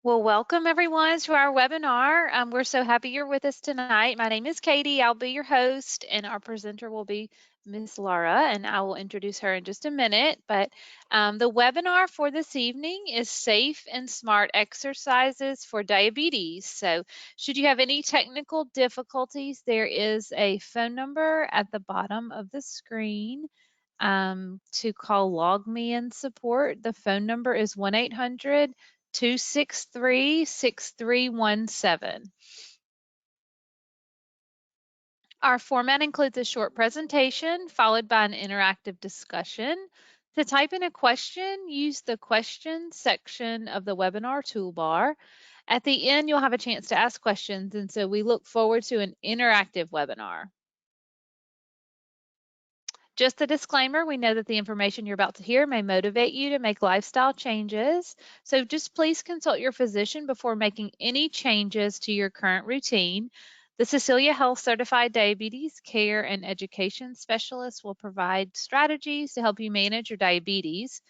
Well, welcome everyone to our webinar. We're so happy you're with us tonight. My name is Katie. I'll be your host, and our presenter will be Miss Laura, and I will introduce her in just a minute. But the webinar for this evening is Safe and Smart Exercises for Diabetes. So, should you have any technical difficulties, there is a phone number at the bottom of the screen to call Log Me In support. The phone number is 1-800 263-6317. Our format includes a short presentation followed by an interactive discussion. To type in a question, use the question section of the webinar toolbar. At the end, you'll have a chance to ask questions, and so we look forward to an interactive webinar. Just a disclaimer, we know that the information you're about to hear may motivate you to make lifestyle changes. So just please consult your physician before making any changes to your current routine. The Cecilia Health Certified Diabetes Care and Education Specialist will provide strategies to help you manage your diabetes.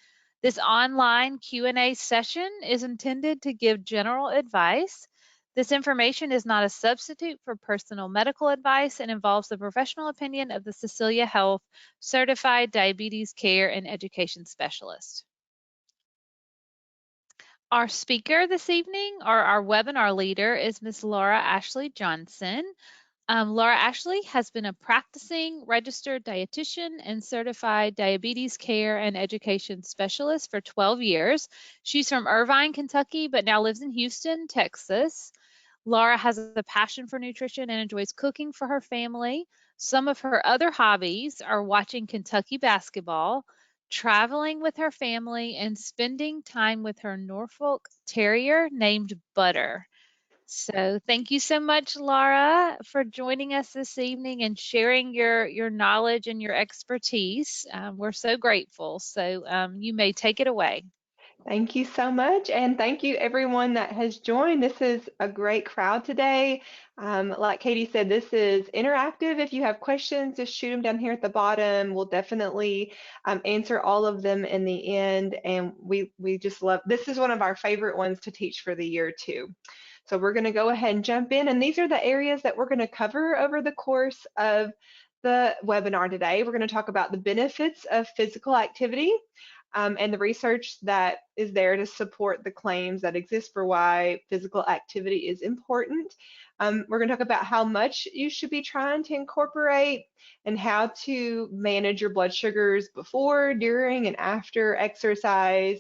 This online Q&A session is intended to give general advice. This information is not a substitute for personal medical advice and involves the professional opinion of the Cecilia Health Certified Diabetes Care and Education Specialist. Our speaker this evening, or our webinar leader, is Ms. Laura Ashley Johnson. Laura Ashley has been a practicing registered dietitian and certified diabetes care and education specialist for 12 years. She's from Irvine, Kentucky, but now lives in Houston, Texas. Laura has a passion for nutrition and enjoys cooking for her family. Some of her other hobbies are watching Kentucky basketball, traveling with her family, and spending time with her Norfolk Terrier named Butter. So thank you so much, Laura, for joining us this evening and sharing your knowledge and your expertise. We're so grateful. So you may take it away. Thank you so much, and thank you everyone that has joined. This is a great crowd today. Like Katie said, this is interactive. If you have questions, just shoot them down here at the bottom. We'll definitely answer all of them in the end, and we just love, this is one of our favorite ones to teach for the year too. So we're going to go ahead and jump in, and these are the areas that we're going to cover over the course of the webinar today. We're going to talk about the benefits of physical activity. And the research that is there to support the claims that exist for why physical activity is important. We're going to talk about how much you should be trying to incorporate and how to manage your blood sugars before, during, and after exercise.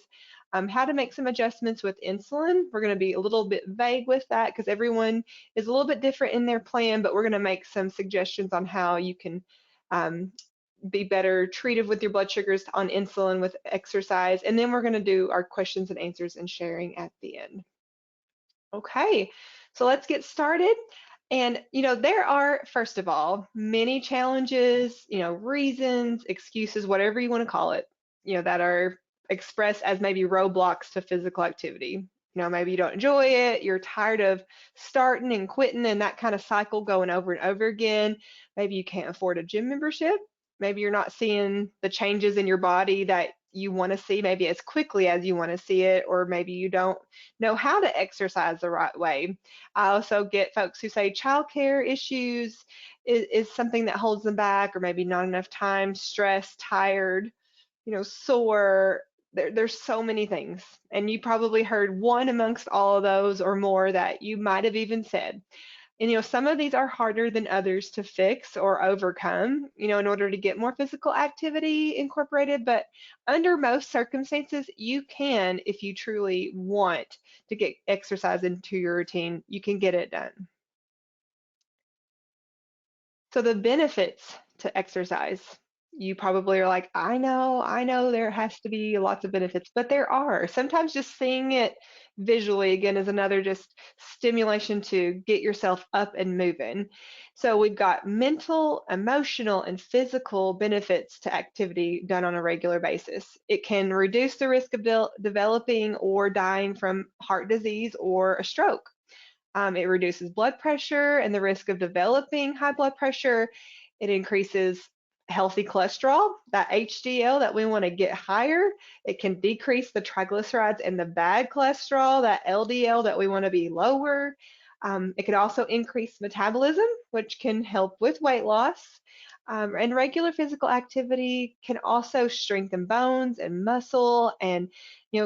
How to make some adjustments with insulin. We're going to be a little bit vague with that because everyone is a little bit different in their plan, but we're going to make some suggestions on how you can be better treated with your blood sugars on insulin with exercise. And then we're going to do our questions and answers and sharing at the end. Okay, so let's get started. And, there are, first of all, many challenges, reasons, excuses, whatever you want to call it, that are expressed as maybe roadblocks to physical activity. Maybe you don't enjoy it, you're tired of starting and quitting and that kind of cycle going over and over again. Maybe you can't afford a gym membership. Maybe you're not seeing the changes in your body that you want to see maybe as quickly as you want to see it, or maybe you don't know how to exercise the right way. I also get folks who say childcare issues is something that holds them back, or maybe not enough time, stress, tired, sore. There's so many things, and you probably heard one amongst all of those or more that you might have even said. And some of these are harder than others to fix or overcome, in order to get more physical activity incorporated. But under most circumstances, you can, if you truly want to get exercise into your routine, you can get it done. So the benefits to exercise. You probably are like, I know there has to be lots of benefits, but there are. Sometimes just seeing it visually, again, is another just stimulation to get yourself up and moving. So we've got mental, emotional, and physical benefits to activity done on a regular basis. It can reduce the risk of developing or dying from heart disease or a stroke. It reduces blood pressure and the risk of developing high blood pressure. It increases healthy cholesterol, that HDL that we want to get higher. It can decrease the triglycerides and the bad cholesterol, that LDL that we want to be lower. It can also increase metabolism, which can help with weight loss. And regular physical activity can also strengthen bones and muscle and,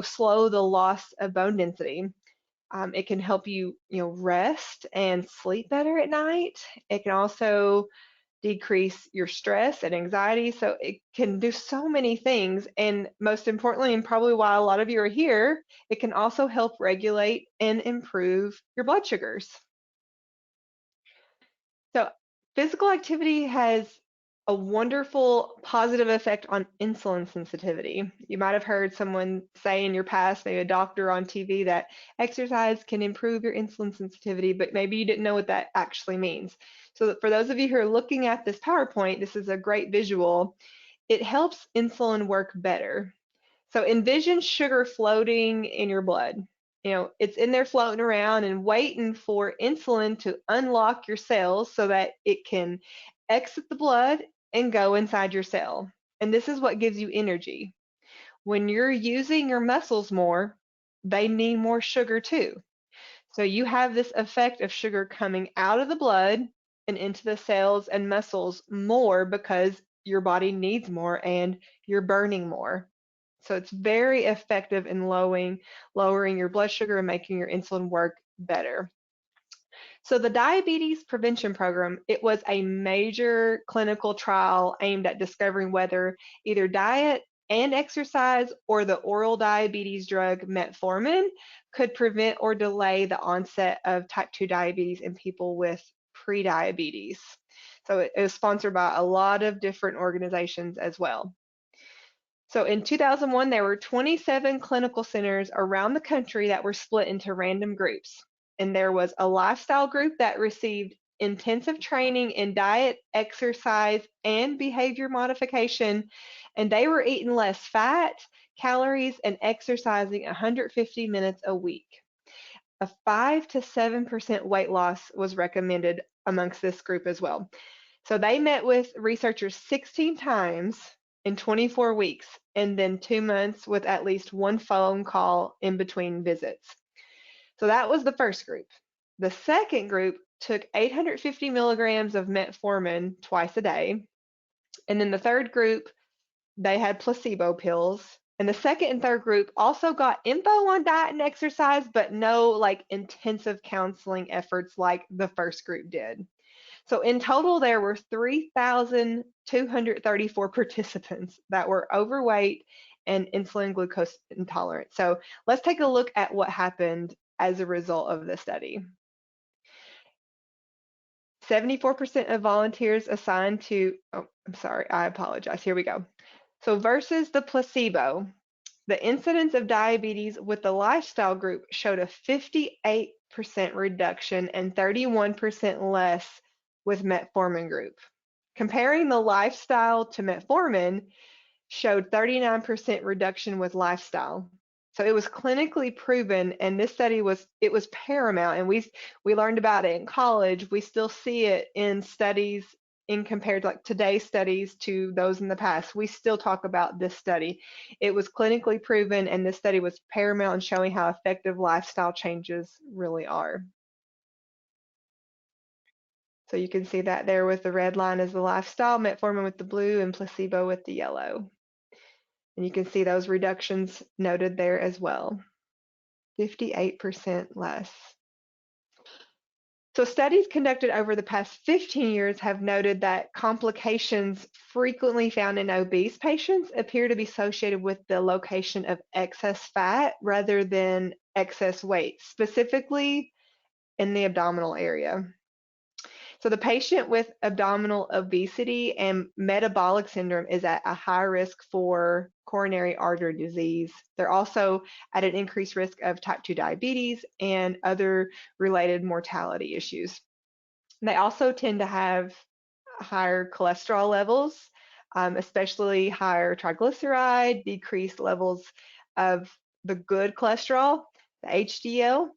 slow the loss of bone density. It can help you, rest and sleep better at night. It can also decrease your stress and anxiety. So it can do so many things. And most importantly, and probably why a lot of you are here, it can also help regulate and improve your blood sugars. So physical activity has a wonderful positive effect on insulin sensitivity. You might have heard someone say in your past, maybe a doctor on TV, that exercise can improve your insulin sensitivity, but maybe you didn't know what that actually means. So for those of you who are looking at this PowerPoint, this is a great visual. It helps insulin work better. So envision sugar floating in your blood. It's in there floating around and waiting for insulin to unlock your cells so that it can exit the blood and go inside your cell. And this is what gives you energy. When you're using your muscles more, they need more sugar too. So you have this effect of sugar coming out of the blood and into the cells and muscles more because your body needs more and you're burning more. So it's very effective in lowering your blood sugar and making your insulin work better. So the diabetes prevention program, it was a major clinical trial aimed at discovering whether either diet and exercise or the oral diabetes drug metformin could prevent or delay the onset of type 2 diabetes in people with prediabetes. So it was sponsored by a lot of different organizations as well. So in 2001, there were 27 clinical centers around the country that were split into random groups. And there was a lifestyle group that received intensive training in diet, exercise, and behavior modification. And they were eating less fat, calories, and exercising 150 minutes a week. A 5 to 7% weight loss was recommended amongst this group as well. So they met with researchers 16 times in 24 weeks, and then 2 months with at least one phone call in between visits. So that was the first group. The second group took 850 milligrams of metformin twice a day. And then the third group, they had placebo pills. And the second and third group also got info on diet and exercise, but no intensive counseling efforts like the first group did. So in total, there were 3,234 participants that were overweight and insulin glucose intolerant. So let's take a look at what happened as a result of the study. 74% of volunteers assigned to, oh, I'm sorry, I apologize. Here we go. So versus the placebo, the incidence of diabetes with the lifestyle group showed a 58% reduction and 31% less with metformin group. Comparing the lifestyle to metformin showed 39% reduction with lifestyle. So it was clinically proven, and this study was paramount, and we learned about it in college. We still see it in studies in compared to today's studies to those in the past. We still talk about this study. It was clinically proven, and this study was paramount in showing how effective lifestyle changes really are. So you can see that there with the red line is the lifestyle, metformin with the blue, and placebo with the yellow. And you can see those reductions noted there as well, 58% less. So studies conducted over the past 15 years have noted that complications frequently found in obese patients appear to be associated with the location of excess fat rather than excess weight, specifically in the abdominal area. So the patient with abdominal obesity and metabolic syndrome is at a high risk for coronary artery disease. They're also at an increased risk of type 2 diabetes and other related mortality issues. They also tend to have higher cholesterol levels, especially higher triglyceride, decreased levels of the good cholesterol, the HDL.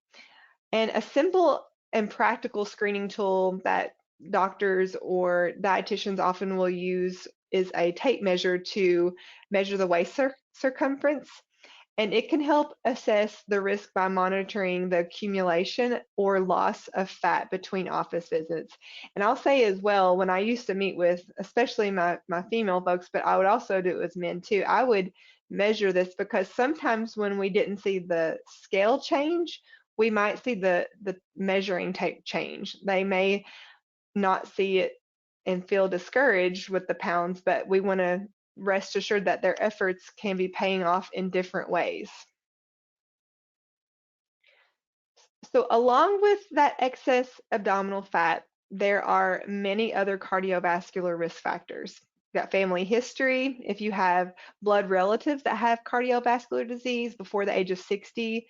And a simple and practical screening tool that doctors or dietitians often will use is a tape measure to measure the waist circumference, and it can help assess the risk by monitoring the accumulation or loss of fat between office visits. And I'll say as well, when I used to meet with, especially my female folks, but I would also do it with men too, I would measure this because sometimes when we didn't see the scale change, we might see the measuring tape change. They may not see it and feel discouraged with the pounds, but we want to rest assured that their efforts can be paying off in different ways. So along with that excess abdominal fat, there are many other cardiovascular risk factors. You've got family history. If you have blood relatives that have cardiovascular disease before the age of 60,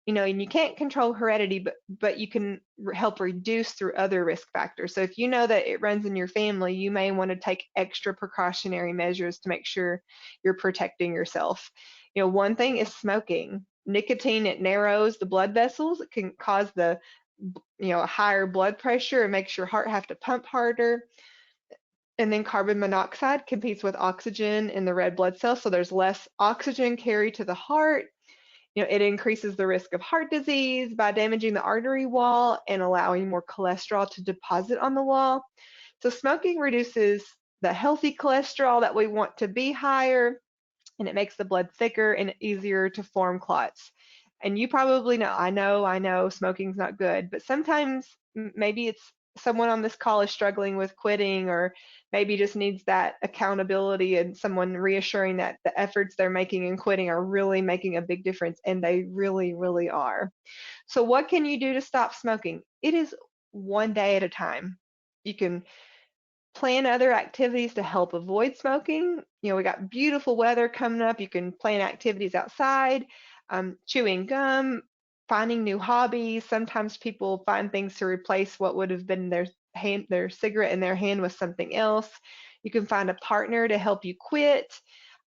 and you can't control heredity, but you can help reduce through other risk factors. So if you know that it runs in your family, you may want to take extra precautionary measures to make sure you're protecting yourself. One thing is smoking. Nicotine, it narrows the blood vessels. It can cause the higher blood pressure. It makes your heart have to pump harder. And then carbon monoxide competes with oxygen in the red blood cells, so there's less oxygen carried to the heart. It increases the risk of heart disease by damaging the artery wall and allowing more cholesterol to deposit on the wall. So smoking reduces the healthy cholesterol that we want to be higher, and it makes the blood thicker and easier to form clots. And you probably know, I know smoking's not good, but sometimes maybe it's someone on this call is struggling with quitting, or maybe just needs that accountability and someone reassuring that the efforts they're making in quitting are really making a big difference, and they really, really are. So what can you do to stop smoking? It is one day at a time. You can plan other activities to help avoid smoking. We got beautiful weather coming up. You can plan activities outside, chewing gum, finding new hobbies. Sometimes people find things to replace what would have been their cigarette in their hand with something else. You can find a partner to help you quit.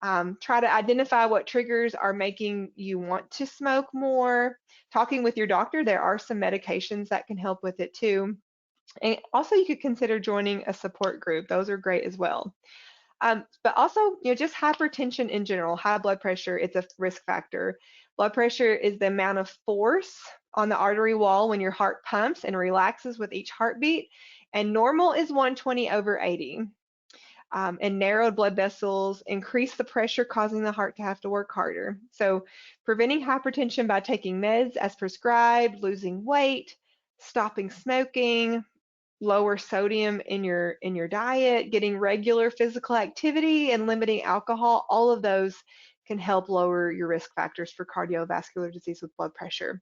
Try to identify what triggers are making you want to smoke more. Talking with your doctor, there are some medications that can help with it too. And also you could consider joining a support group. Those are great as well. But also, just hypertension in general, high blood pressure, it's a risk factor. Blood pressure is the amount of force on the artery wall when your heart pumps and relaxes with each heartbeat. And normal is 120/80. And narrowed blood vessels increase the pressure, causing the heart to have to work harder. So preventing hypertension by taking meds as prescribed, losing weight, stopping smoking, lower sodium in your diet, getting regular physical activity, and limiting alcohol, all of those can help lower your risk factors for cardiovascular disease with blood pressure.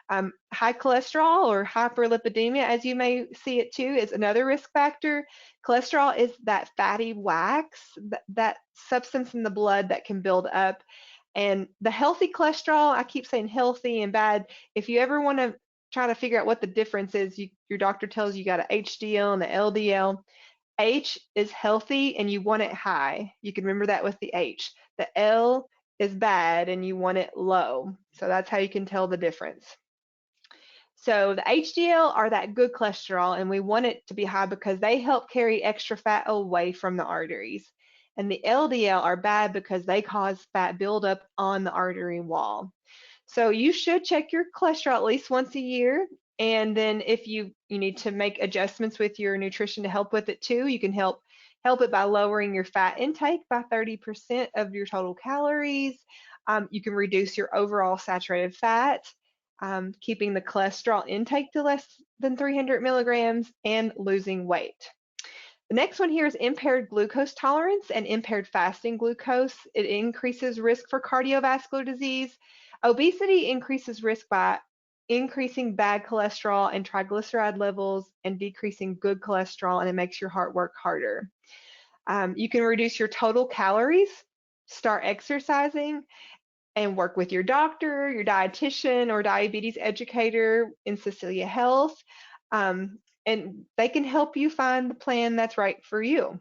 High cholesterol or hyperlipidemia, as you may see it too, is another risk factor. Cholesterol is that fatty wax, that substance in the blood that can build up. And the healthy cholesterol, I keep saying healthy and bad. If you ever want to try to figure out what the difference is, your doctor tells you got an HDL and an LDL. H is healthy and you want it high. You can remember that with the H. The L is bad and you want it low. So that's how you can tell the difference. So the HDL are that good cholesterol, and we want it to be high because they help carry extra fat away from the arteries. And the LDL are bad because they cause fat buildup on the artery wall. So you should check your cholesterol at least once a year. And then if you need to make adjustments with your nutrition to help with it too, you can help it by lowering your fat intake by 30% of your total calories. You can reduce your overall saturated fat, keeping the cholesterol intake to less than 300 milligrams, and losing weight. The next one here is impaired glucose tolerance and impaired fasting glucose. It increases risk for cardiovascular disease. Obesity increases risk by increasing bad cholesterol and triglyceride levels and decreasing good cholesterol, and it makes your heart work harder. You can reduce your total calories, start exercising, and work with your doctor, your dietitian, or diabetes educator in Cecilia Health. And they can help you find the plan that's right for you.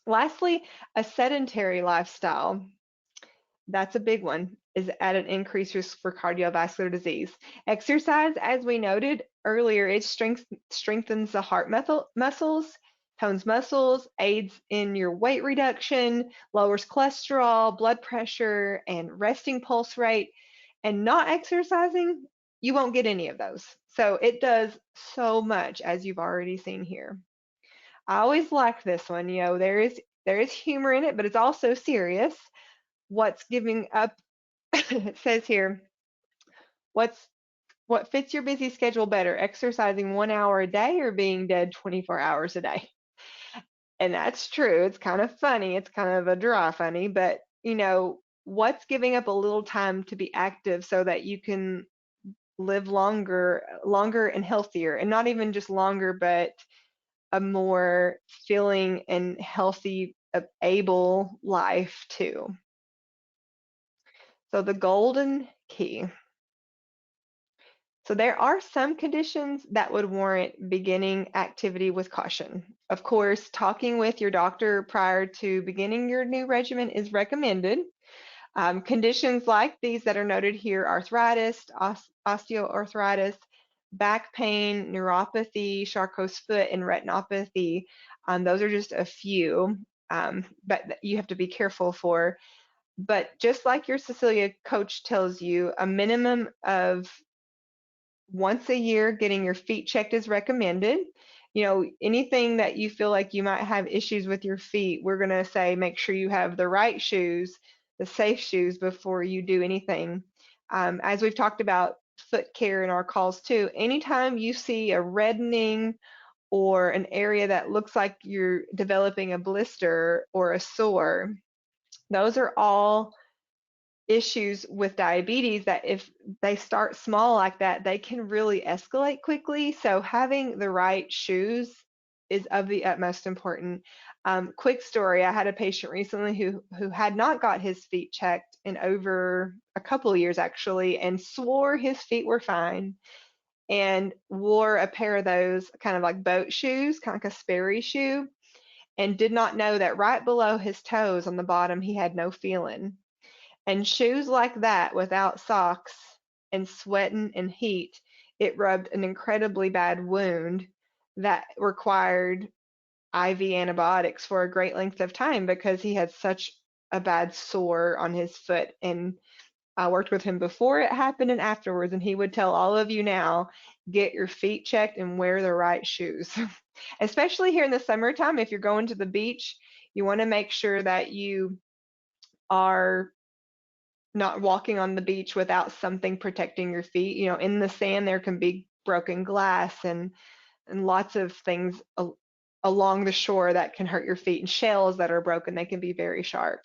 Lastly, a sedentary lifestyle. That's a big one, is at an increased risk for cardiovascular disease. Exercise, as we noted earlier, it strengthens the heart muscles, tones muscles, aids in your weight reduction, lowers cholesterol, blood pressure, and resting pulse rate. And not exercising, you won't get any of those. So it does so much, as you've already seen here. I always like this one. There is humor in it, but it's also serious. What's giving up? It says here, what's what fits your busy schedule better, exercising 1 hour a day or being dead 24 hours a day? And that's true. It's kind of funny. It's kind of a dry funny, but what's giving up a little time to be active so that you can live longer and healthier, and not even just longer, but a more feeling and healthy, able life too. So the golden key. So there are some conditions that would warrant beginning activity with caution. Of course, talking with your doctor prior to beginning your new regimen is recommended. Conditions like these that are noted here: arthritis, osteoarthritis, back pain, neuropathy, Charcot's foot, and retinopathy. Those are just a few, but you have to be careful for. But just like your Cecilia coach tells you, a minimum of once a year getting your feet checked is recommended. Anything that you feel like you might have issues with your feet, we're going to say make sure you have the right shoes, the safe shoes, before you do anything. As we've talked about foot care in our calls too, anytime you see a reddening or an area that looks like you're developing a blister or a sore, those are all issues with diabetes that if they start small like that, they can really escalate quickly. So having the right shoes is of the utmost important. Quick story, I had a patient recently who had not got his feet checked in over a couple of years actually, and swore his feet were fine, and wore a pair of those kind of like boat shoes, kind of like a Sperry shoe, and did not know that right below his toes on the bottom he had no feeling. And shoes like that without socks and sweating and heat, it rubbed an incredibly bad wound that required IV antibiotics for a great length of time because he had such a bad sore on his foot. And I worked with him before it happened and afterwards, and he would tell all of you now, get your feet checked and wear the right shoes. Especially here in the summertime, if you're going to the beach, you want to make sure that you are not walking on the beach without something protecting your feet. In the sand there can be broken glass and lots of things along the shore that can hurt your feet, and shells that are broken, they can be very sharp.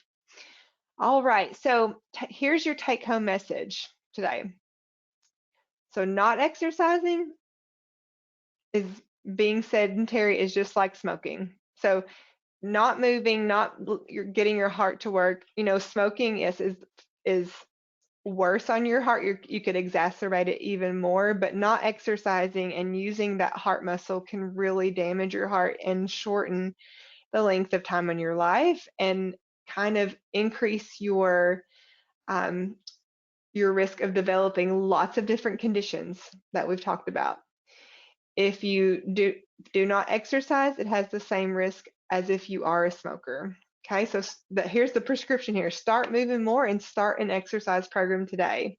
All right, so here's your take-home message today. So not exercising is being sedentary is just like smoking. So not moving, not you're getting your heart to work. Smoking is worse on your heart. You could exacerbate it even more, but not exercising and using that heart muscle can really damage your heart and shorten the length of time in your life and kind of increase your risk of developing lots of different conditions that we've talked about. If you do not exercise, it has the same risk as if you are a smoker. Okay, so here's the prescription here. Start moving more and start an exercise program today.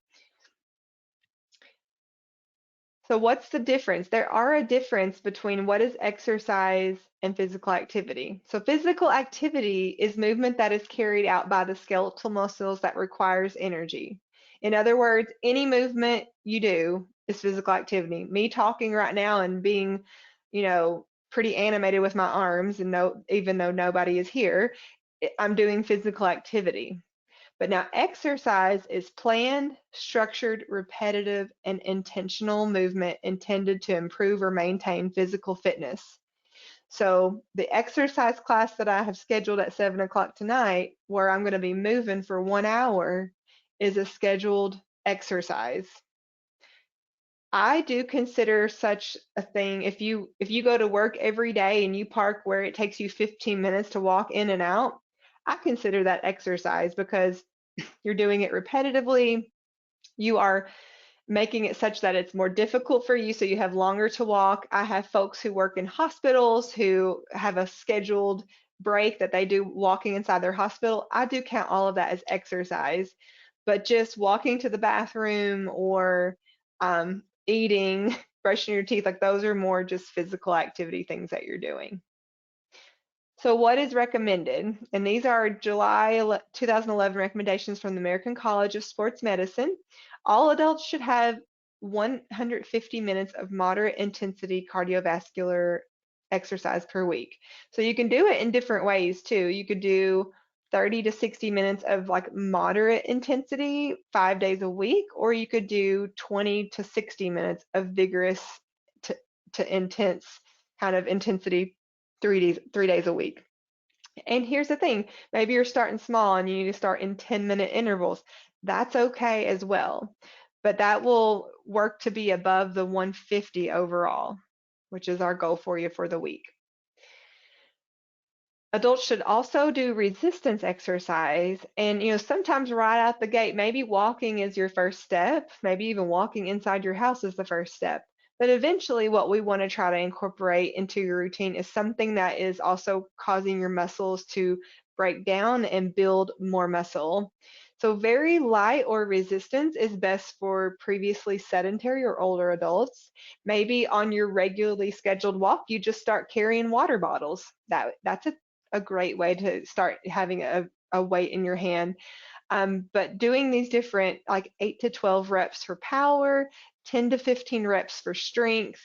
So what's the difference? There are a difference between what is exercise and physical activity. So physical activity is movement that is carried out by the skeletal muscles that requires energy. In other words, any movement you do is physical activity. Me talking right now and being, pretty animated with my arms, and even though nobody is here, I'm doing physical activity. But now exercise is planned, structured, repetitive, and intentional movement intended to improve or maintain physical fitness. So the exercise class that I have scheduled at 7 o'clock tonight, where I'm going to be moving for 1 hour, is a scheduled exercise. I do consider such a thing, if you go to work every day and you park where it takes you 15 minutes to walk in and out, I consider that exercise because you're doing it repetitively. You are making it such that it's more difficult for you so you have longer to walk. I have folks who work in hospitals who have a scheduled break that they do walking inside their hospital. I do count all of that as exercise, but just walking to the bathroom or eating, brushing your teeth, like those are more just physical activity things that you're doing. So what is recommended? And these are July 2011 recommendations from the American College of Sports Medicine. All adults should have 150 minutes of moderate intensity cardiovascular exercise per week. So you can do it in different ways too. You could do 30 to 60 minutes of like moderate intensity 5 days a week, or you could do 20 to 60 minutes of vigorous to, to intense kind of intensity 3 days a week. And here's the thing, maybe you're starting small and you need to start in 10-minute intervals. That's okay as well. But that will work to be above the 150 overall, which is our goal for you for the week. Adults should also do resistance exercise. And, sometimes right out the gate, maybe walking is your first step. Maybe even walking inside your house is the first step. But eventually, what we want to try to incorporate into your routine is something that is also causing your muscles to break down and build more muscle. So, very light or resistance is best for previously sedentary or older adults. Maybe on your regularly scheduled walk, you just start carrying water bottles. That's a great way to start having a weight in your hand. But doing these different, like 8 to 12 reps for power, 10 to 15 reps for strength,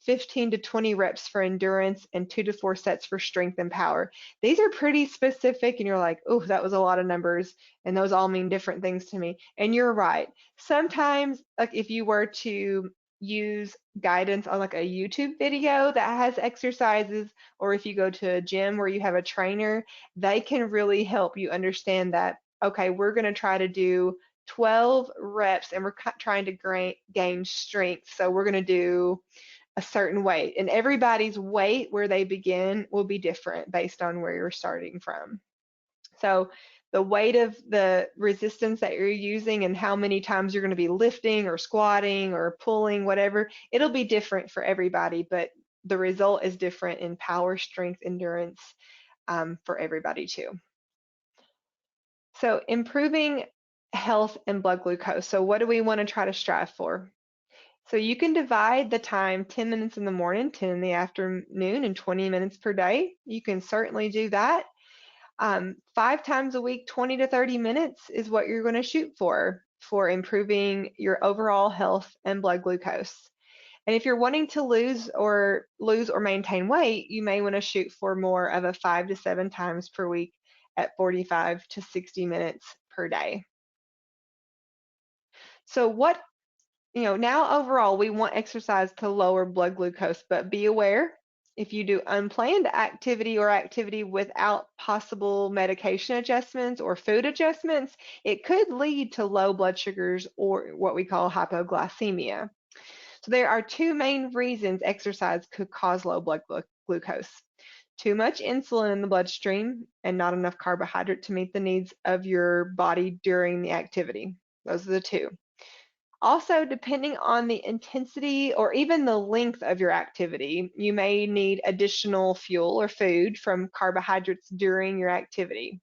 15 to 20 reps for endurance, and 2 to 4 sets for strength and power. These are pretty specific, and you're like, oh, that was a lot of numbers, and those all mean different things to me. And you're right. Sometimes, like if you were to use guidance on like a YouTube video that has exercises, or if you go to a gym where you have a trainer, they can really help you understand that, okay, we're going to try to do 12 reps and we're trying to gain strength. So we're going to do a certain weight, and everybody's weight where they begin will be different based on where you're starting from. So the weight of the resistance that you're using and how many times you're going to be lifting or squatting or pulling, whatever, it'll be different for everybody, but the result is different in power, strength, endurance for everybody too. So improving health and blood glucose. So what do we want to try to strive for? So you can divide the time 10 minutes in the morning, 10 in the afternoon, and 20 minutes per day. You can certainly do that. 5 times a week, 20 to 30 minutes is what you're going to shoot for improving your overall health and blood glucose. And if you're wanting to lose or maintain weight, you may want to shoot for more of a 5 to 7 times per week at 45 to 60 minutes per day. So now overall, we want exercise to lower blood glucose, but be aware if you do unplanned activity or activity without possible medication adjustments or food adjustments, it could lead to low blood sugars or what we call hypoglycemia. So there are two main reasons exercise could cause low blood glucose. Too much insulin in the bloodstream and not enough carbohydrate to meet the needs of your body during the activity. Those are the two. Also, depending on the intensity or even the length of your activity, you may need additional fuel or food from carbohydrates during your activity.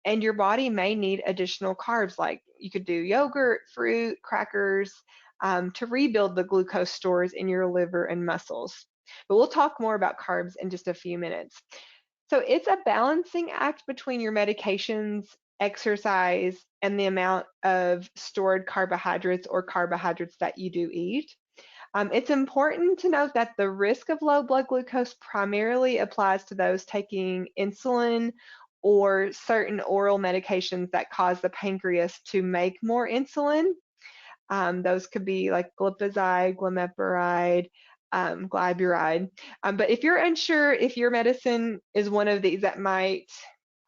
And your body may need additional carbs, like you could do yogurt, fruit, crackers, to rebuild the glucose stores in your liver and muscles. But we'll talk more about carbs in just a few minutes. So it's a balancing act between your medications, exercise, and the amount of stored carbohydrates or carbohydrates that you do eat. It's important to note that the risk of low blood glucose primarily applies to those taking insulin or certain oral medications that cause the pancreas to make more insulin. Those could be like glipizide, glimepiride, glyburide. But if you're unsure if your medicine is one of these that might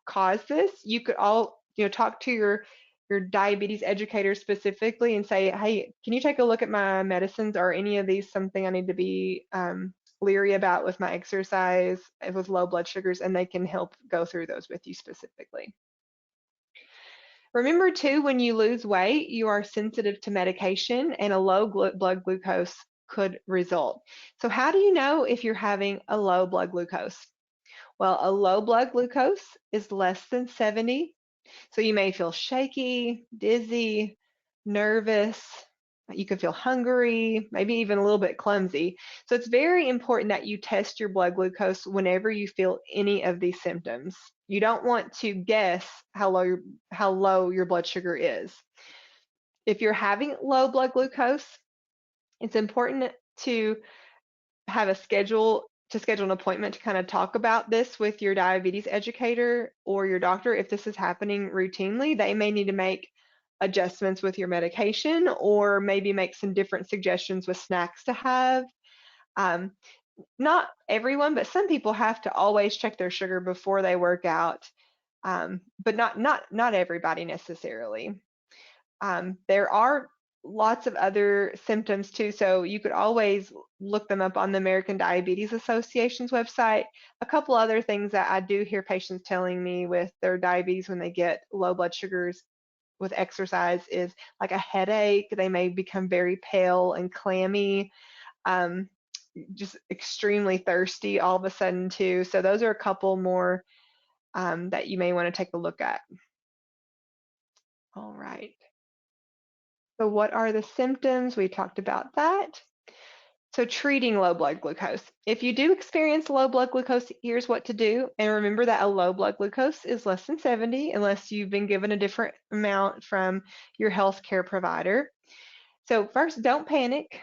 cause this, you could talk to your diabetes educator specifically and say, hey, can you take a look at my medicines? Are any of these something I need to be leery about with my exercise, with low blood sugars? And they can help go through those with you specifically. Remember too, when you lose weight, you are sensitive to medication and a low blood glucose could result. So how do you know if you're having a low blood glucose? Well, a low blood glucose is less than 70. So you may feel shaky, dizzy, nervous. You could feel hungry, maybe even a little bit clumsy. So it's very important that you test your blood glucose whenever you feel any of these symptoms. You don't want to guess how low your blood sugar is. If you're having low blood glucose, it's important to have a schedule an appointment to kind of talk about this with your diabetes educator or your doctor. If this is happening routinely, they may need to make adjustments with your medication or maybe make some different suggestions with snacks to have. Um, Not everyone, but some people have to always check their sugar before they work out, but not everybody necessarily. There are lots of other symptoms too, so you could always look them up on the American Diabetes Association's website. A couple other things that I do hear patients telling me with their diabetes when they get low blood sugars with exercise is like a headache. They may become very pale and clammy, um, just extremely thirsty all of a sudden too. So those are a couple more that you may want to take a look at. All right. So what are the symptoms? We talked about that. So treating low blood glucose. If you do experience low blood glucose, here's what to do. And remember that a low blood glucose is less than 70 unless you've been given a different amount from your healthcare provider. So first, don't panic.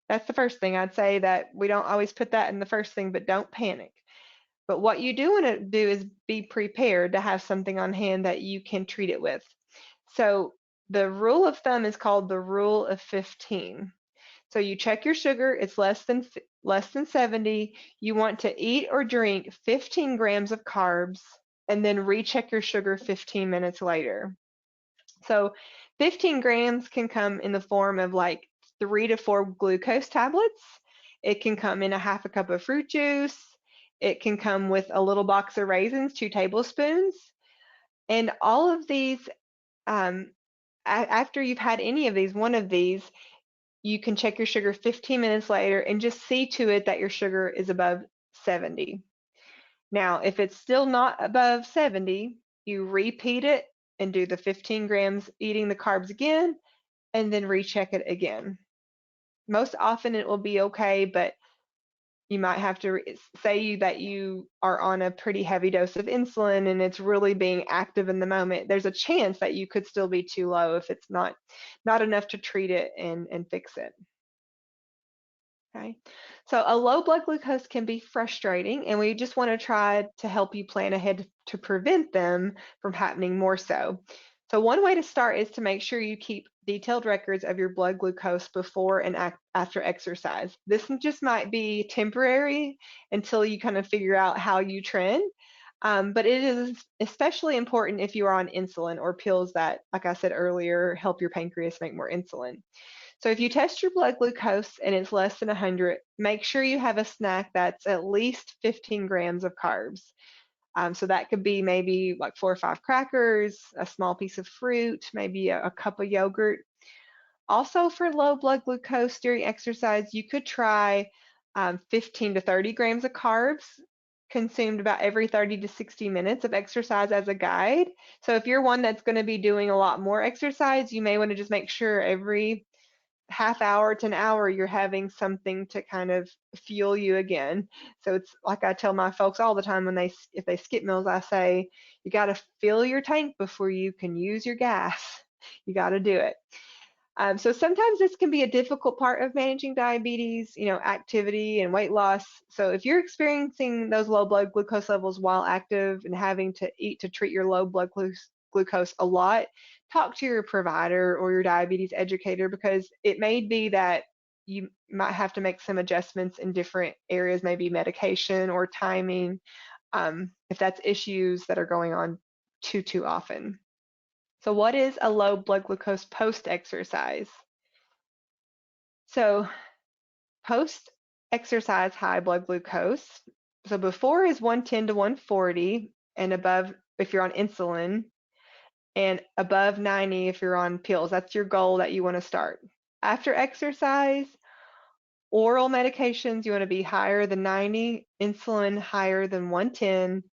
That's the first thing I'd say, that we don't always put that in the first thing, but don't panic. But what you do want to do is be prepared to have something on hand that you can treat it with. So the rule of thumb is called the rule of 15. So you check your sugar, it's less than 70. You want to eat or drink 15 grams of carbs and then recheck your sugar 15 minutes later. So 15 grams can come in the form of like 3 to 4 glucose tablets. It can come in a half a cup of fruit juice. It can come with a little box of raisins, 2 tablespoons. And all of these, after you've had any of these, one of these, you can check your sugar 15 minutes later and just see to it that your sugar is above 70. Now, if it's still not above 70, you repeat it and do the 15 grams eating the carbs again, and then recheck it again. Most often it will be okay, but you might have to say that you are on a pretty heavy dose of insulin and it's really being active in the moment. There's a chance that you could still be too low if it's not enough to treat it and fix it. Okay, so a low blood glucose can be frustrating, and we just want to try to help you plan ahead to prevent them from happening more so. So one way to start is to make sure you keep detailed records of your blood glucose before and after exercise. This just might be temporary until you kind of figure out how you trend, but it is especially important if you are on insulin or pills that, like I said earlier, help your pancreas make more insulin. So if you test your blood glucose and it's less than 100, make sure you have a snack that's at least 15 grams of carbs. So that could be maybe like 4 or 5 crackers, a small piece of fruit, maybe a cup of yogurt. Also, for low blood glucose during exercise, you could try 15 to 30 grams of carbs consumed about every 30 to 60 minutes of exercise as a guide. So if you're one that's going to be doing a lot more exercise, you may want to just make sure every half hour to an hour you're having something to kind of fuel you again. So it's like I tell my folks all the time, when if they skip meals, I say you got to fill your tank before you can use your gas. You got to do it. So sometimes this can be a difficult part of managing diabetes, activity and weight loss. So if you're experiencing those low blood glucose levels while active and having to eat to treat your low blood glucose a lot, talk to your provider or your diabetes educator, because it may be that you might have to make some adjustments in different areas, maybe medication or timing, if that's issues that are going on too often. So what is a low blood glucose post-exercise? So post-exercise high blood glucose, so before is 110 to 140 and above if you're on insulin. and above 90 if you're on pills. That's your goal that you want to start. After exercise, oral medications, you want to be higher than 90, insulin higher than 110,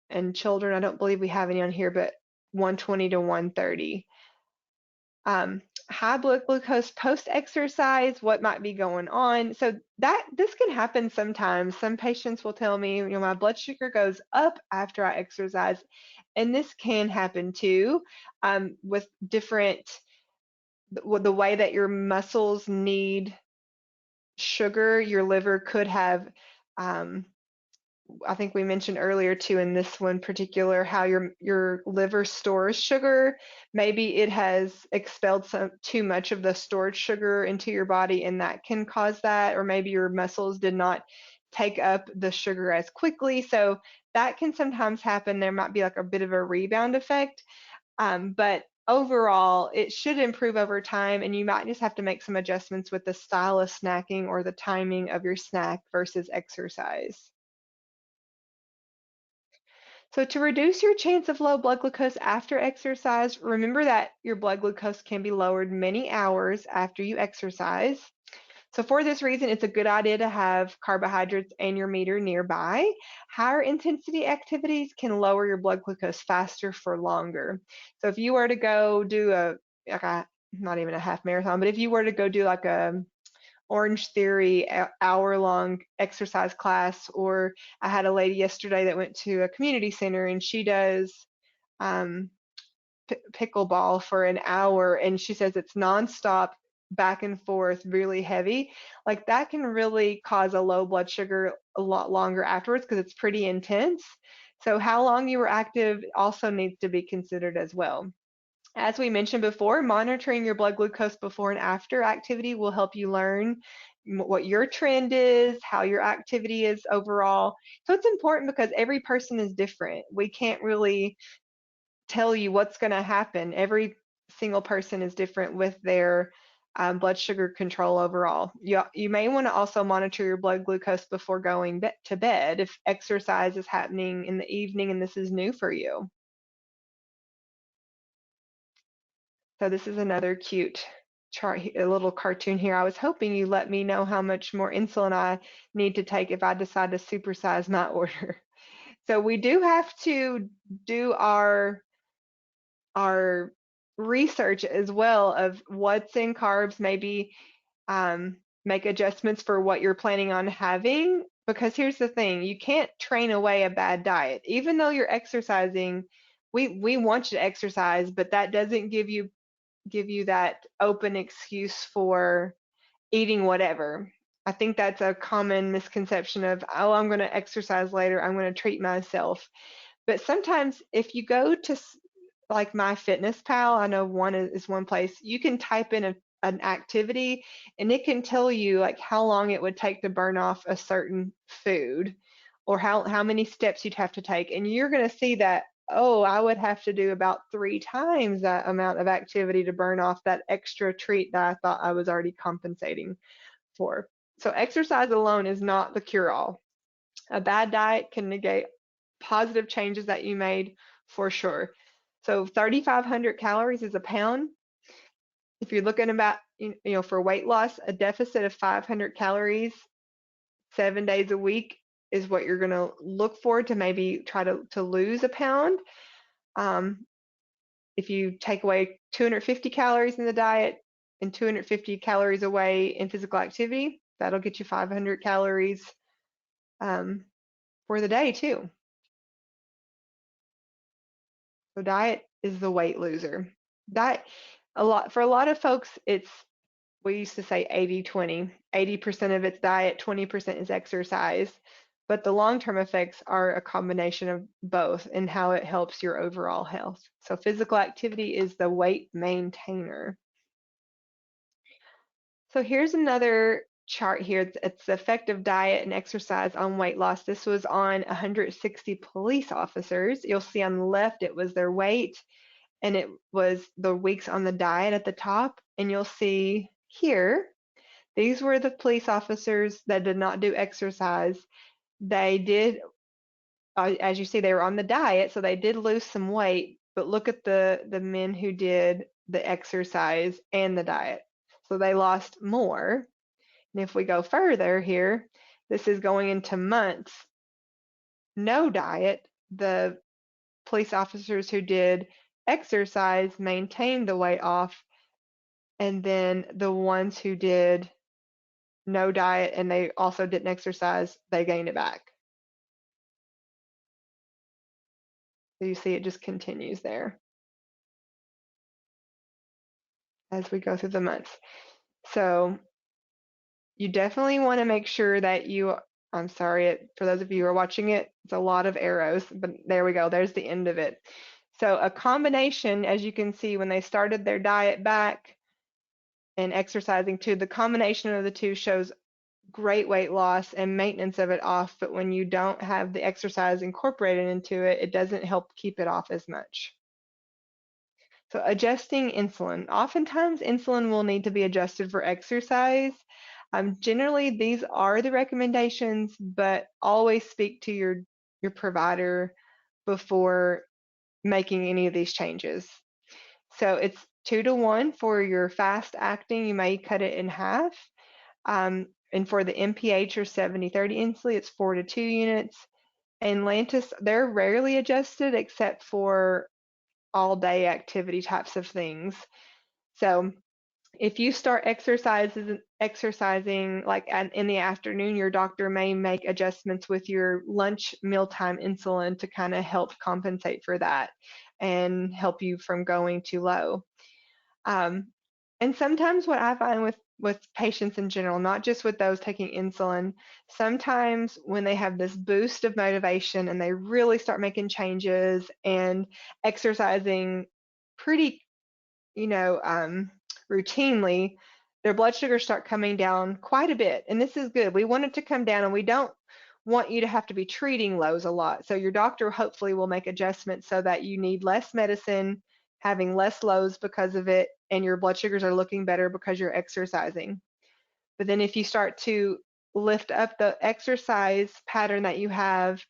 and children, I don't believe we have any on here, but 120 to 130. High blood glucose post-exercise, what might be going on? So this can happen sometimes. Some patients will tell me, my blood sugar goes up after I exercise, and this can happen too, with the way that your muscles need sugar. Your liver could have, I think we mentioned earlier too in this one particular, how your liver stores sugar. Maybe it has expelled too much of the stored sugar into your body, and that can cause that. Or maybe your muscles did not take up the sugar as quickly. So that can sometimes happen. There might be like a bit of a rebound effect. But overall, it should improve over time, and you might just have to make some adjustments with the style of snacking or the timing of your snack versus exercise. So to reduce your chance of low blood glucose after exercise, remember that your blood glucose can be lowered many hours after you exercise. So for this reason, it's a good idea to have carbohydrates and your meter nearby. Higher intensity activities can lower your blood glucose faster for longer. So if you were to go do not even a half marathon, but if you were to go do like a Orange Theory hour-long exercise class, or I had a lady yesterday that went to a community center and she does um, pickleball for an hour, and she says it's nonstop, back and forth, really heavy. Like that can really cause a low blood sugar a lot longer afterwards because it's pretty intense. So how long you were active also needs to be considered as well. As we mentioned before, monitoring your blood glucose before and after activity will help you learn what your trend is, how your activity is overall. So it's important because every person is different. We can't really tell you what's going to happen. Every single person is different with their blood sugar control overall. You may want to also monitor your blood glucose before going to bed if exercise is happening in the evening and this is new for you. So this is another cute chart, a little cartoon here. I was hoping you let me know how much more insulin I need to take if I decide to supersize my order. So we do have to do our research as well of what's in carbs, maybe make adjustments for what you're planning on having. Because here's the thing, you can't train away a bad diet. Even though you're exercising, we want you to exercise, but that doesn't give you that open excuse for eating whatever. I think that's a common misconception of, oh, I'm going to exercise later, I'm going to treat myself. But sometimes if you go to like MyFitnessPal, I know one is one place, you can type in an activity and it can tell you like how long it would take to burn off a certain food, or how many steps you'd have to take. And you're going to see that, oh, I would have to do about 3 times that amount of activity to burn off that extra treat that I thought I was already compensating for. So exercise alone is not the cure-all. A bad diet can negate positive changes that you made for sure. So 3,500 calories is a pound. If you're looking about, for weight loss, a deficit of 500 calories 7 days a week is what you're going to look for to maybe try to lose a pound. If you take away 250 calories in the diet and 250 calories away in physical activity, that'll get you 500 calories for the day too. So diet is the weight loser. Diet, for a lot of folks, we used to say 80-20. 80% of it's diet, 20% is exercise. But the long-term effects are a combination of both and how it helps your overall health. So physical activity is the weight maintainer. So here's another chart here. It's the effect of diet and exercise on weight loss. This was on 160 police officers. You'll see on the left, it was their weight, and it was the weeks on the diet at the top. And you'll see here, these were the police officers that did not do exercise. They did, as you see, they were on the diet, so they did lose some weight, but look at the men who did the exercise and the diet. So they lost more. And if we go further here, this is going into months, no diet. The police officers who did exercise maintained the weight off, and then the ones who did no diet and they also didn't exercise, they gained it back. So you see it just continues there as we go through the months. So you definitely want to make sure that I'm sorry, for those of you who are watching it, it's a lot of arrows, but there we go, there's the end of it. So a combination, as you can see, when they started their diet back and exercising too, the combination of the two shows great weight loss and maintenance of it off, but when you don't have the exercise incorporated into it, it doesn't help keep it off as much. So adjusting insulin. Oftentimes insulin will need to be adjusted for exercise. Generally, these are the recommendations, but always speak to your provider before making any of these changes. So it's 2-to-1 for your fast acting. You may cut it in half. And for the MPH or 70/30 insulin, it's 4-to-2 units. And Lantus, they're rarely adjusted except for all day activity types of things. So if you start exercising like in the afternoon, your doctor may make adjustments with your lunch mealtime insulin to kind of help compensate for that and help you from going too low. And sometimes what I find with patients in general, not just with those taking insulin, sometimes when they have this boost of motivation and they really start making changes and exercising pretty, routinely, their blood sugars start coming down quite a bit. And this is good. We want it to come down, and we don't want you to have to be treating lows a lot. So your doctor hopefully will make adjustments so that you need less medicine, having less lows because of it, and your blood sugars are looking better because you're exercising. But then if you start to lift up the exercise pattern that you have,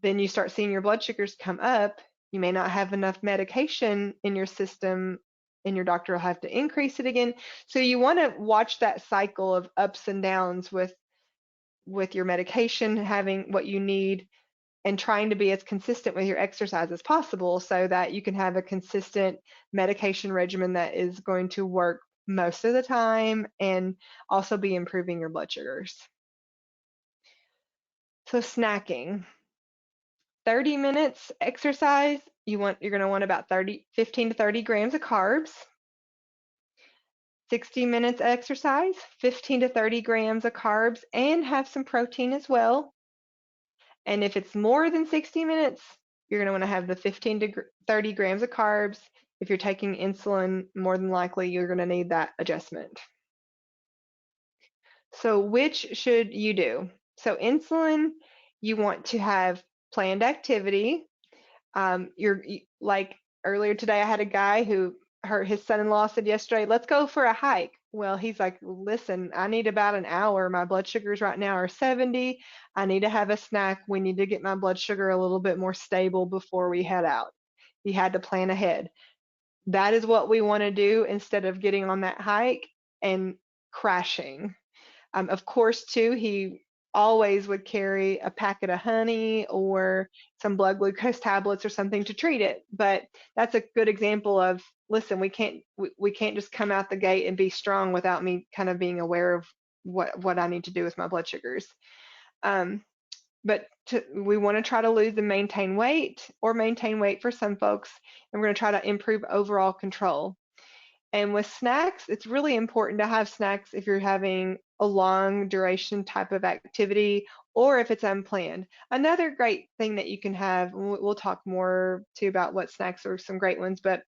then you start seeing your blood sugars come up. You may not have enough medication in your system, and your doctor will have to increase it again. So you want to watch that cycle of ups and downs with your medication, having what you need, and trying to be as consistent with your exercise as possible so that you can have a consistent medication regimen that is going to work most of the time and also be improving your blood sugars. So snacking. 30 minutes exercise, you're going to want about 15 to 30 grams of carbs. 60 minutes exercise, 15 to 30 grams of carbs, and have some protein as well. And if it's more than 60 minutes, you're going to want to have the 15 to 30 grams of carbs. If you're taking insulin, more than likely you're going to need that adjustment. So which should you do? So insulin, you want to have planned activity. Like earlier today, I had a guy who his son-in-law said yesterday, let's go for a hike. Well, he's like, listen, I need about an hour. My blood sugars right now are 70. I need to have a snack. We need to get my blood sugar a little bit more stable before we head out. He had to plan ahead. That is what we want to do instead of getting on that hike and crashing. Of course, too, he always would carry a packet of honey or some blood glucose tablets or something to treat it. But that's a good example of, listen, we can't just come out the gate and be strong without me kind of being aware of what I need to do with my blood sugars. But we want to try to lose and maintain weight, or maintain weight for some folks, and we're going to try to improve overall control. And with snacks, it's really important to have snacks if you're having a long duration type of activity or if it's unplanned. Another great thing that you can have, we'll talk more too about what snacks are some great ones, but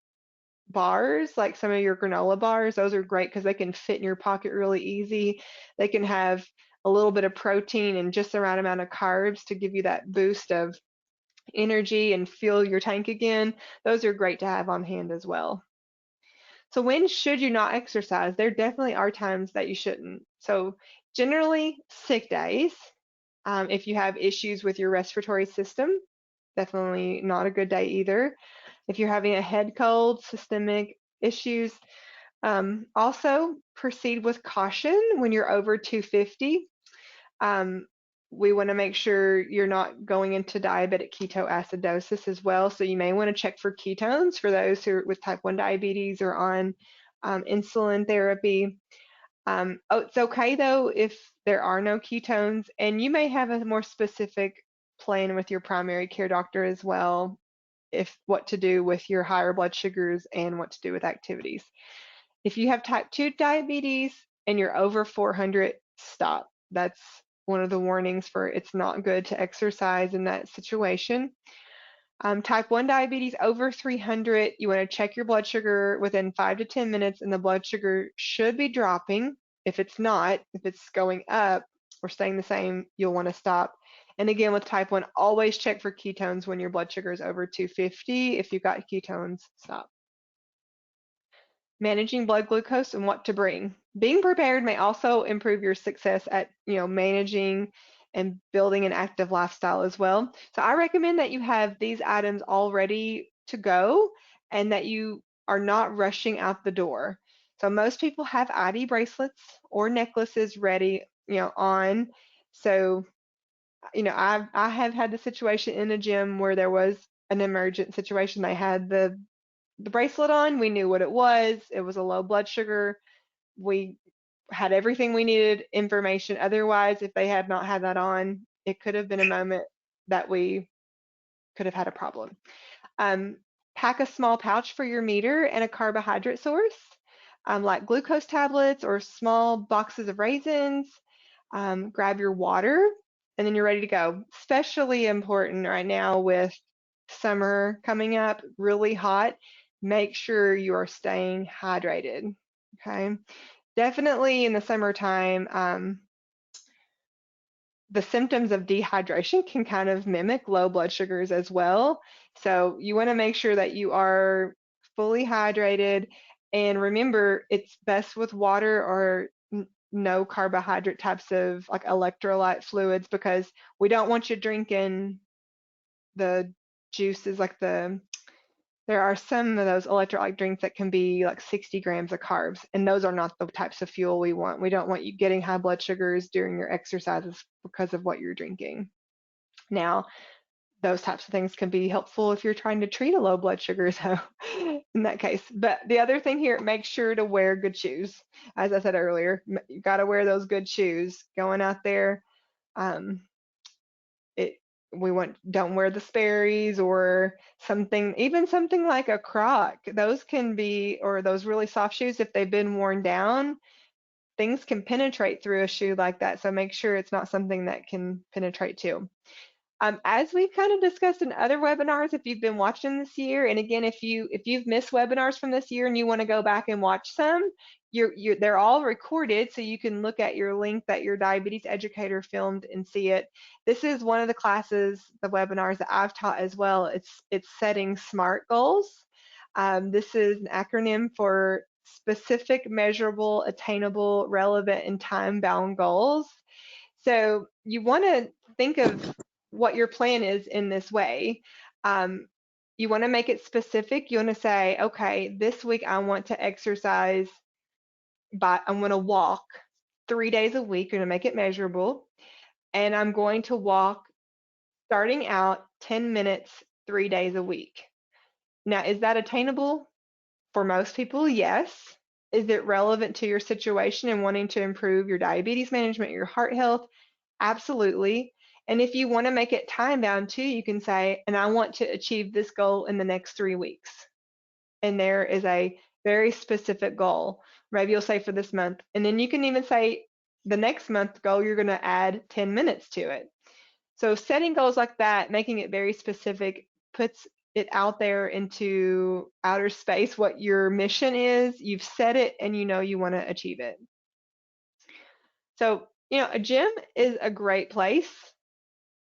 bars, like some of your granola bars, those are great because they can fit in your pocket really easy. They can have a little bit of protein and just the right amount of carbs to give you that boost of energy and fuel your tank again. Those are great to have on hand as well. So when should you not exercise? There definitely are times that you shouldn't. So generally sick days. If you have issues with your respiratory system, definitely not a good day either. If you're having a head cold, systemic issues, also proceed with caution when you're over 250. Um, we want to make sure you're not going into diabetic ketoacidosis as well. So you may want to check for ketones for those who are with type 1 diabetes or on insulin therapy. It's okay though if there are no ketones, and you may have a more specific plan with your primary care doctor as well, if what to do with your higher blood sugars and what to do with activities. If you have type 2 diabetes and you're over 400, stop. That's one of the warnings for it's not good to exercise in that situation. Type 1 diabetes over 300, you want to check your blood sugar within 5 to 10 minutes, and the blood sugar should be dropping. If it's not, if it's going up or staying the same, you'll want to stop. And again, with type 1, always check for ketones when your blood sugar is over 250. If you've got ketones, stop. Managing blood glucose and what to bring. Being prepared may also improve your success at, managing and building an active lifestyle as well. So I recommend that you have these items all ready to go and that you are not rushing out the door. So most people have ID bracelets or necklaces ready, on. So, I have had the situation in a gym where there was an emergent situation. They had the bracelet on. We knew what it was. It was a low blood sugar. We had everything we needed information. Otherwise, if they had not had that on, it could have been a moment that we could have had a problem. Um, Pack a small pouch for your meter and a carbohydrate source, like glucose tablets or small boxes of raisins. Grab your water, and then you're ready to go. Especially important right now with summer coming up, really hot. Make sure you are staying hydrated. Okay. Definitely in the summertime, the symptoms of dehydration can kind of mimic low blood sugars as well. So you want to make sure that you are fully hydrated. And remember, it's best with water or no carbohydrate types of like electrolyte fluids, because we don't want you drinking the juices like there are some of those electrolyte drinks that can be like 60 grams of carbs, and those are not the types of fuel we want. We don't want you getting high blood sugars during your exercises because of what you're drinking. Now, those types of things can be helpful if you're trying to treat a low blood sugar, so in that case. But the other thing here, make sure to wear good shoes. As I said earlier, you got to wear those good shoes going out there. Um, it we want don't wear the Sperry's or something, even something like a Croc. Those can be, or those really soft shoes, if they've been worn down, things can penetrate through a shoe like that. So make sure it's not something that can penetrate too. As we've kind of discussed in other webinars, if you've been watching this year, and again, if you've missed webinars from this year and you want to go back and watch some, they're all recorded, so you can look at your link that your diabetes educator filmed and see it. This is one of the classes, the webinars that I've taught as well. It's setting SMART goals. This is an acronym for specific, measurable, attainable, relevant, and time-bound goals. So you want to think of what your plan is in this way. You want to make it specific. You want to say, okay, this week I want to exercise I'm going to walk 3 days a week. You're going to make it measurable. And I'm going to walk starting out 10 minutes, 3 days a week. Now, is that attainable? For most people, yes. Is it relevant to your situation and wanting to improve your diabetes management, your heart health? Absolutely. And if you want to make it time bound too, you can say, and I want to achieve this goal in the next 3 weeks. And there is a very specific goal. Maybe you'll say for this month. And then you can even say the next month goal, you're going to add 10 minutes to it. So setting goals like that, making it very specific, puts it out there into outer space what your mission is. You've set it and you know you want to achieve it. So, a gym is a great place.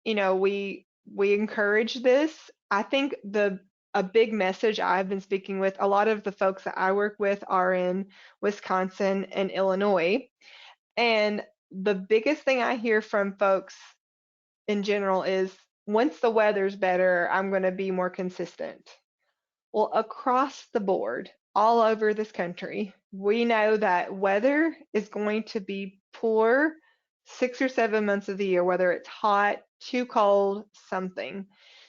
We encourage this. I think a big message I've been speaking with, a lot of the folks that I work with are in Wisconsin and Illinois. And the biggest thing I hear from folks in general is once the weather's better, I'm going to be more consistent. Well, across the board, all over this country, we know that weather is going to be poor 6 or 7 months of the year, whether it's hot, too cold, something.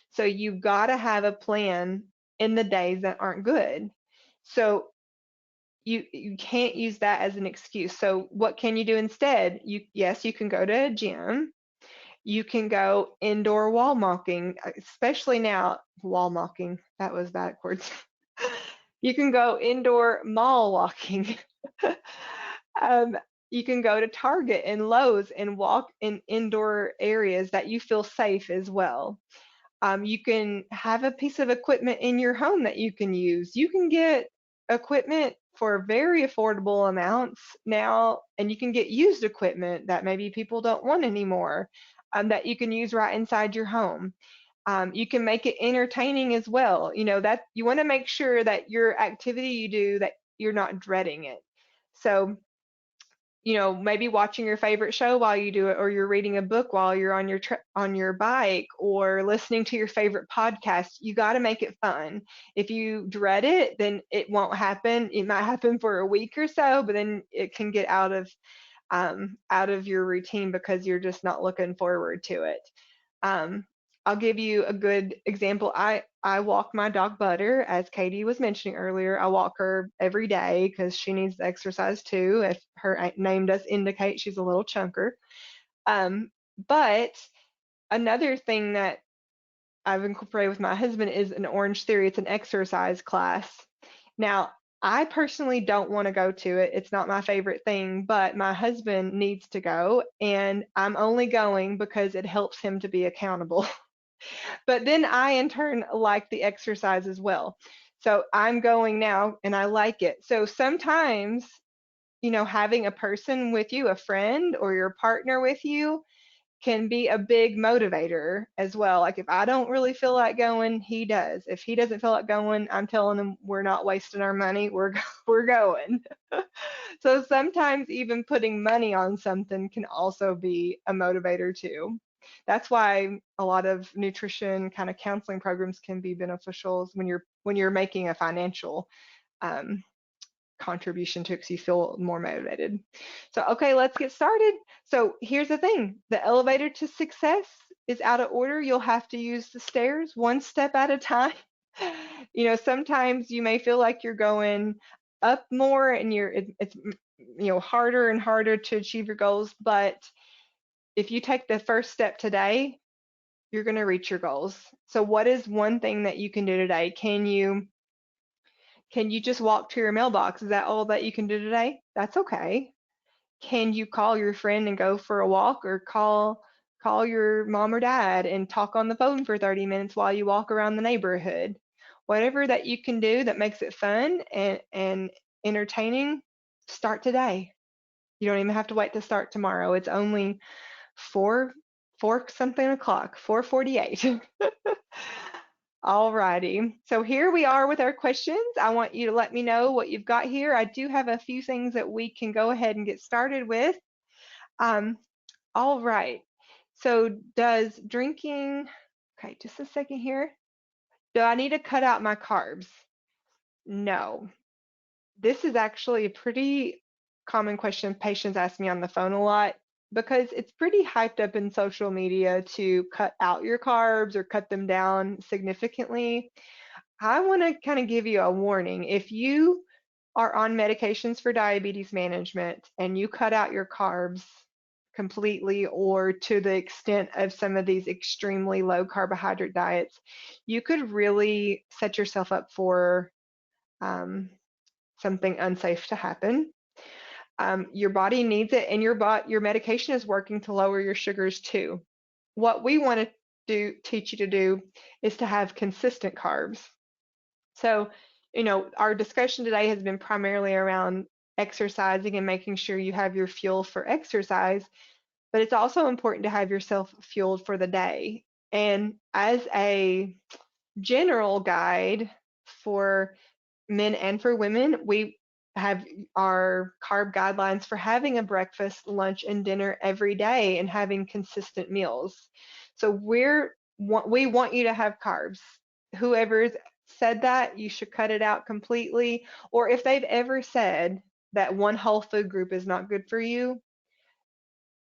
So you got to have a plan in the days that aren't good. So you can't use that as an excuse. So what can you do instead? Yes, you can go to a gym. You can go indoor wall walking, especially now. Wall walking, that was backwards. You can go indoor mall walking. um, you can go to Target and Lowe's and walk in indoor areas that you feel safe as well. You can have a piece of equipment in your home that you can use. You can get equipment for very affordable amounts now, and you can get used equipment that maybe people don't want anymore, that you can use right inside your home. You can make it entertaining as well. You know, that you want to make sure that your activity you do, that you're not dreading it. So, maybe watching your favorite show while you do it, or you're reading a book while you're on your bike, or listening to your favorite podcast. You got to make it fun. If you dread it, then it won't happen. It might happen for a week or so, but then it can get out of your routine because you're just not looking forward to it. Um, I'll give you a good example. I walk my dog Butter, as Katie was mentioning earlier. I walk her every day because she needs the exercise too. If her name does indicate, she's a little chunker. But another thing that I've incorporated with my husband is an Orange Theory. It's an exercise class. Now, I personally don't want to go to it. It's not my favorite thing, but my husband needs to go, and I'm only going because it helps him to be accountable. But then I, in turn, like the exercise as well. So I'm going now and I like it. So sometimes, having a person with you, a friend or your partner with you, can be a big motivator as well. Like if I don't really feel like going, he does. If he doesn't feel like going, I'm telling him we're not wasting our money. We're going. So sometimes even putting money on something can also be a motivator too. That's why a lot of nutrition kind of counseling programs can be beneficial when you're making a financial um, contribution to it because you feel more motivated. So, okay, let's get started. So here's the thing. The elevator to success is out of order. You'll have to use the stairs one step at a time. Sometimes you may feel like you're going up more and it's harder and harder to achieve your goals, but if you take the first step today, you're going to reach your goals. So what is one thing that you can do today? Can you just walk to your mailbox? Is that all that you can do today? That's okay. Can you call your friend and go for a walk, or call your mom or dad and talk on the phone for 30 minutes while you walk around the neighborhood? Whatever that you can do that makes it fun and entertaining, start today. You don't even have to wait to start tomorrow. It's only 4 something o'clock, 4:48. Alrighty, so here we are with our questions. I want you to let me know what you've got here. I do have a few things that we can go ahead and get started with. Um, all right, so does drinking, okay, just a second here. Do I need to cut out my carbs? No. This is actually a pretty common question patients ask me on the phone a lot because it's pretty hyped up in social media to cut out your carbs or cut them down significantly. I want to kind of give you a warning. If you are on medications for diabetes management and you cut out your carbs completely or to the extent of some of these extremely low carbohydrate diets, you could really set yourself up for um, something unsafe to happen. Your body needs it, and your medication is working to lower your sugars too. What we want to teach you to do is to have consistent carbs. So, our discussion today has been primarily around exercising and making sure you have your fuel for exercise, but it's also important to have yourself fueled for the day. And as a general guide for men and for women, we have our carb guidelines for having a breakfast, lunch, and dinner every day and having consistent meals. So we want you to have carbs. Whoever's said that, you should cut it out completely. Or if they've ever said that one whole food group is not good for you,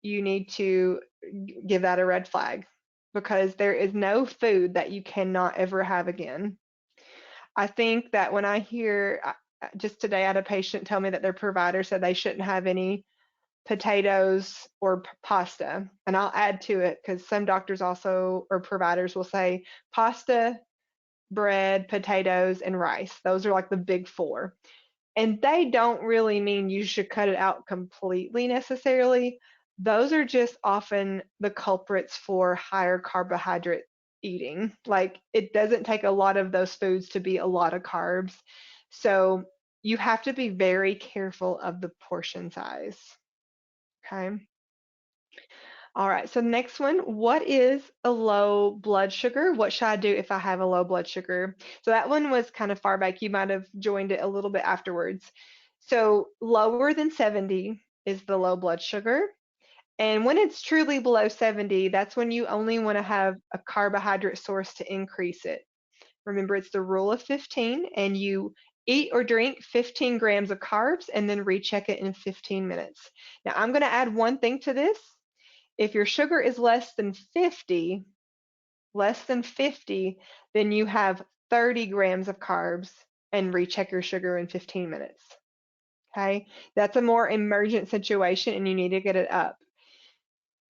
you need to give that a red flag, because there is no food that you cannot ever have again. I think that when I hear, just today I had a patient tell me that their provider said they shouldn't have any potatoes or pasta. And I'll add to it because some doctors also, or providers, will say pasta, bread, potatoes, and rice. Those are like the big four. And they don't really mean you should cut it out completely necessarily. Those are just often the culprits for higher carbohydrate eating. Like, it doesn't take a lot of those foods to be a lot of carbs. So you have to be very careful of the portion size. Okay. All right, so next one, what is a low blood sugar? What should I do if I have a low blood sugar? So that one was kind of far back. You might have joined it a little bit afterwards. So lower than 70 is the low blood sugar. And when it's truly below 70, that's when you only want to have a carbohydrate source to increase it. Remember, it's the rule of 15, and you eat or drink 15 grams of carbs and then recheck it in 15 minutes. Now, I'm going to add one thing to this. If your sugar is less than 50, then you have 30 grams of carbs and recheck your sugar in 15 minutes. Okay, that's a more emergent situation and you need to get it up.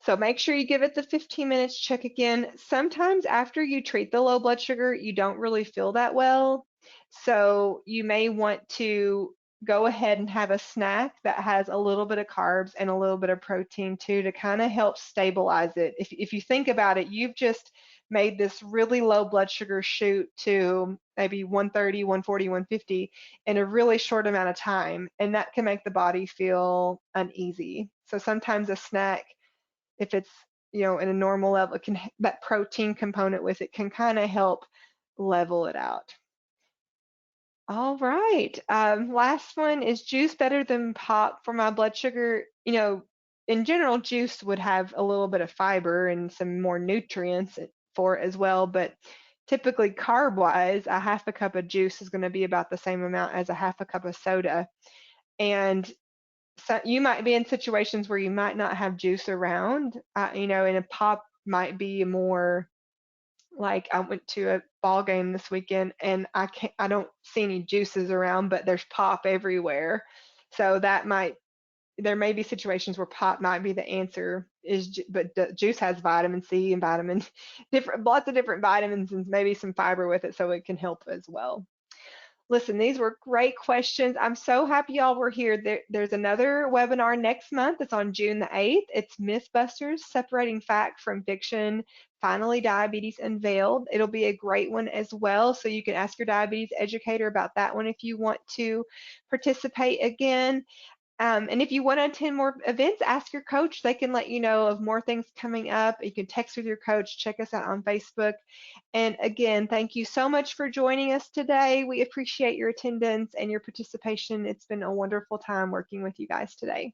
So make sure you give it the 15 minutes, check again. Sometimes after you treat the low blood sugar, you don't really feel that well. So you may want to go ahead and have a snack that has a little bit of carbs and a little bit of protein too, to kind of help stabilize it. If you think about it, you've just made this really low blood sugar shoot to maybe 130, 140, 150 in a really short amount of time, and that can make the body feel uneasy. So sometimes a snack, if it's, in a normal level, it can, that protein component with it can kind of help level it out. All right. Last one, is juice better than pop for my blood sugar? In general, juice would have a little bit of fiber and some more nutrients for it as well, but typically carb wise, a half a cup of juice is going to be about the same amount as a half a cup of soda. And so you might be in situations where you might not have juice around, and a pop might be more like, I went to a ball game this weekend and I don't see any juices around, but there's pop everywhere. So there may be situations where pop might be the answer, but the juice has vitamin C and lots of different vitamins and maybe some fiber with it, so it can help as well. Listen, these were great questions. I'm so happy y'all were here. There's another webinar next month. It's on June the 8th. It's Mythbusters, Separating Fact from Fiction, Finally Diabetes Unveiled. It'll be a great one as well, so you can ask your diabetes educator about that one if you want to participate again. And if you want to attend more events, ask your coach. They can let you know of more things coming up. You can text with your coach. Check us out on Facebook. And again, thank you so much for joining us today. We appreciate your attendance and your participation. It's been a wonderful time working with you guys today.